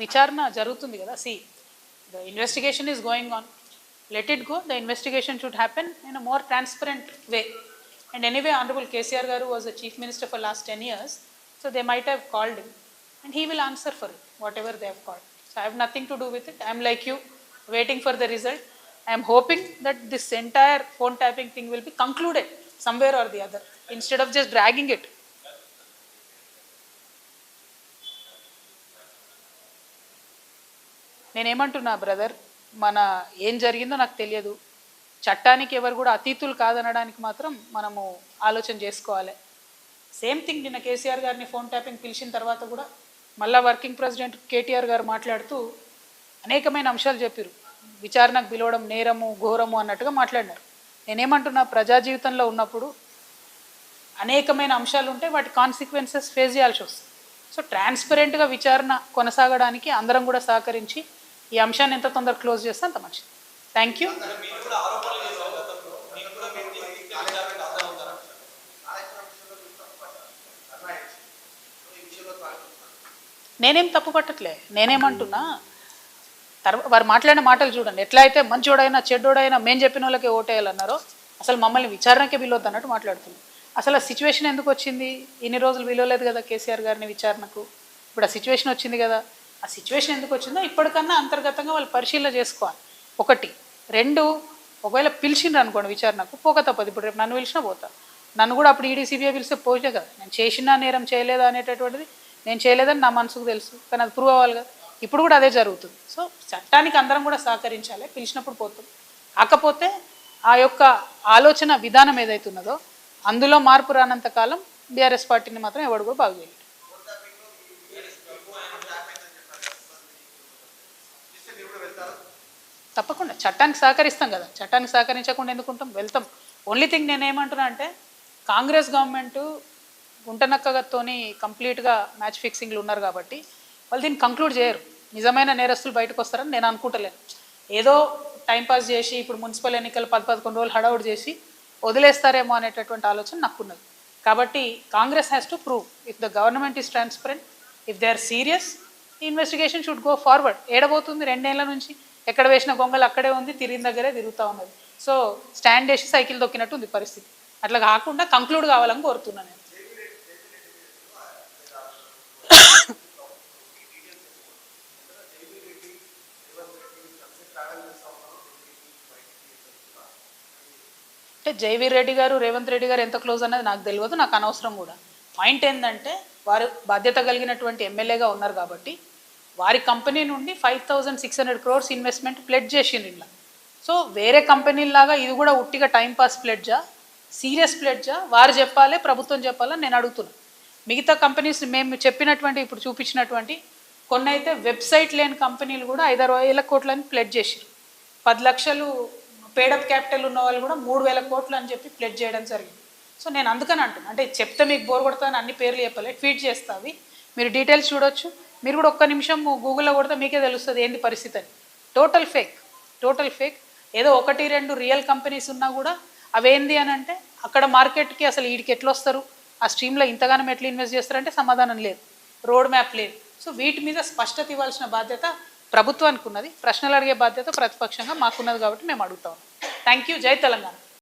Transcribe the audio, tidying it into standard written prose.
విచారణ జరుగుతుంది కదా. See the investigation is going on, let it go. The investigation should happen in a more transparent way. And anyway honourable KCR garu was the chief minister for last 10 years, so they might have called him and he will answer for it, whatever they have called. So I have nothing to do with it. I am like you, waiting for the result. I am hoping that this entire phone tapping thing will be concluded somewhere or the other instead of just dragging it. నేనేమంటున్నా brother, మన ఏం జరిగిందో నాకు తెలియదు. చట్టానికి ఎవరు కూడా అతీతులు కాదనడానికి మాత్రం మనము ఆలోచన చేసుకోవాలి. సేమ్ థింగ్ నిన్న కేసీఆర్ గారిని ఫోన్ ట్యాపింగ్ పిలిచిన తర్వాత కూడా మళ్ళా వర్కింగ్ ప్రెసిడెంట్ కేటీఆర్ గారు మాట్లాడుతూ అనేకమైన అంశాలు చెప్పారు. విచారణకు పిలవడం నేరము ఘోరము అన్నట్టుగా మాట్లాడినారు. నేనేమంటున్నా, ప్రజా జీవితంలో ఉన్నప్పుడు అనేకమైన అంశాలు ఉంటాయి, వాటి కాన్సిక్వెన్సెస్ ఫేస్ చేయాల్సి వస్తుంది. సో ట్రాన్స్పరెంట్గా విచారణ కొనసాగడానికి అందరం కూడా సహకరించి ఈ అంశాన్ని ఎంత తొందరగా క్లోజ్ చేస్తే అంత మంచిది. Thank you. నేనేం తప్పు పట్టట్లే. నేనేమంటున్నా, వారు మాట్లాడిన మాటలు చూడండి. ఎట్లా అయితే మంచోడైనా చెడ్డోడైనా మేము చెప్పిన వాళ్ళకే ఓటేయాలన్నారో, అసలు మమ్మల్ని విచారణకే పిలవద్దు అన్నట్టు మాట్లాడుతున్నాం. అసలు ఆ సిచ్యువేషన్ ఎందుకు వచ్చింది? ఇన్ని రోజులు పిలవలేదు కదా కేసీఆర్ గారిని విచారణకు. ఇప్పుడు ఆ సిచ్యువేషన్ వచ్చింది కదా. ఆ సిచ్యువేషన్ ఎందుకు వచ్చిందో ఇప్పటికన్నా అంతర్గతంగా వాళ్ళు పరిశీలన చేసుకోవాలి. 1. 2, ఒకవేళ పిలిచిండ్రు అనుకోండి విచారణకు, పోక తప్పదు. ఇప్పుడు రేపు నన్ను పిలిచినా పోతా. నన్ను కూడా అప్పుడు ఈడీ సిబిఐ పిలిస్తే పోతే కదా. నేను చేసినా నేరం చేయలేదా అనేటటువంటిది నేను చేయలేదని నా మనసుకు తెలుసు, కానీ అది ప్రూవ్ అవ్వాలి కదా. ఇప్పుడు కూడా అదే జరుగుతుంది. సో చట్టానికి అందరం కూడా సహకరించాలి. పిలిచినప్పుడు పోతాం. కాకపోతే ఆ యొక్క ఆలోచన విధానం ఏదైతున్నదో అందులో మార్పు రానంత కాలం బీఆర్ఎస్ పార్టీని మాత్రం ఎవడు కూడా బాగు చేయలేదు. తప్పకుండా చట్టానికి సహకరిస్తాం కదా. చట్టానికి సహకరించకుండా ఎందుకుంటాం? వెళ్తాం. ఓన్లీ థింగ్ నేనేమంటున్నా అంటే, కాంగ్రెస్ గవర్నమెంటు గుంటనక్కతోని కంప్లీట్గా మ్యాచ్ ఫిక్సింగ్లు ఉన్నారు కాబట్టి వాళ్ళు దీన్ని కంక్లూడ్ చేయరు. నిజమైన నేరస్తులు బయటకు వస్తారని నేను అనుకుంటలేను. ఏదో టైంపాస్ చేసి ఇప్పుడు మున్సిపల్ ఎన్నికలు 10-11 రోజులు హడౌట్ చేసి వదిలేస్తారేమో అనేటటువంటి ఆలోచన నాకున్నది. కాబట్టి Congress has to prove if the government is transparent, if they are serious, ఈ ఇన్వెస్టిగేషన్ షుడ్ గో ఫార్వర్డ్. ఏడబోతుంది 2 ఏళ్ల నుంచి? ఎక్కడ వేసిన గొంగలు అక్కడే ఉంది, తిరిగిన దగ్గరే తిరుగుతూ ఉన్నది. సో స్టాండ్ వేసి సైకిల్ దొక్కినట్టు ఉంది పరిస్థితి. అట్లా కాకుండా కంక్లూడ్ కావాలని కోరుతున్నాను నేను. అంటే జైవీర్ రెడ్డి గారు రేవంత్ రెడ్డి గారు ఎంత క్లోజ్ అనేది నాకు తెలియదు, నాకు అనవసరం కూడా. పాయింట్ ఏంటంటే, వారు బాధ్యత కలిగినటువంటి ఎమ్మెల్యేగా ఉన్నారు కాబట్టి వారి కంపెనీ నుండి 5,600 crores ఇన్వెస్ట్మెంట్ ప్లెడ్జ్ చేసిండ్రు ఇలా. సో వేరే కంపెనీలాగా ఇది కూడా ఉట్టిగా టైంపాస్ ప్లెడ్జా, సీరియస్ ప్లెడ్జా? వారు చెప్పాలి, ప్రభుత్వం చెప్పాలని నేను అడుగుతున్నాను. మిగతా కంపెనీస్ మేము చెప్పినటువంటి ఇప్పుడు చూపించినటువంటి కొన్ని అయితే వెబ్సైట్ లేని కంపెనీలు కూడా 5,000 కోట్లని ప్లెడ్జ్ చేసారు. 10 లక్షలు పేడప్ క్యాపిటల్ ఉన్న వాళ్ళు కూడా 3,000 కోట్లు అని చెప్పి ప్లెడ్జ్ చేయడం జరిగింది. సో నేను అందుకని అంటున్నాను, అంటే చెప్తే మీకు బోర్ కొడతాను, అన్ని పేర్లు చెప్పాలి, ట్వీట్ చేస్తావి, మీరు డీటెయిల్స్ చూడొచ్చు. మీరు కూడా ఒక్క నిమిషం గూగుల్లో కొడితే మీకే తెలుస్తుంది ఏంది పరిస్థితి అని. Total fake. ఏదో 1-2 రియల్ కంపెనీస్ ఉన్నా కూడా అవేంది అని అంటే, అక్కడ మార్కెట్కి అసలు వీడికి ఎట్లా వస్తారు, ఆ స్ట్రీమ్లో ఇంతగానం ఎట్లా ఇన్వెస్ట్ చేస్తారంటే సమాధానం లేదు, రోడ్ మ్యాప్ లేదు. సో వీటి మీద స్పష్టత ఇవ్వాల్సిన బాధ్యత ప్రభుత్వానికి ఉన్నది, ప్రశ్నలు అడిగే బాధ్యత ప్రతిపక్షంగా మాకున్నది. కాబట్టి మేము అడుగుతాం. Thank you. జై తెలంగాణ.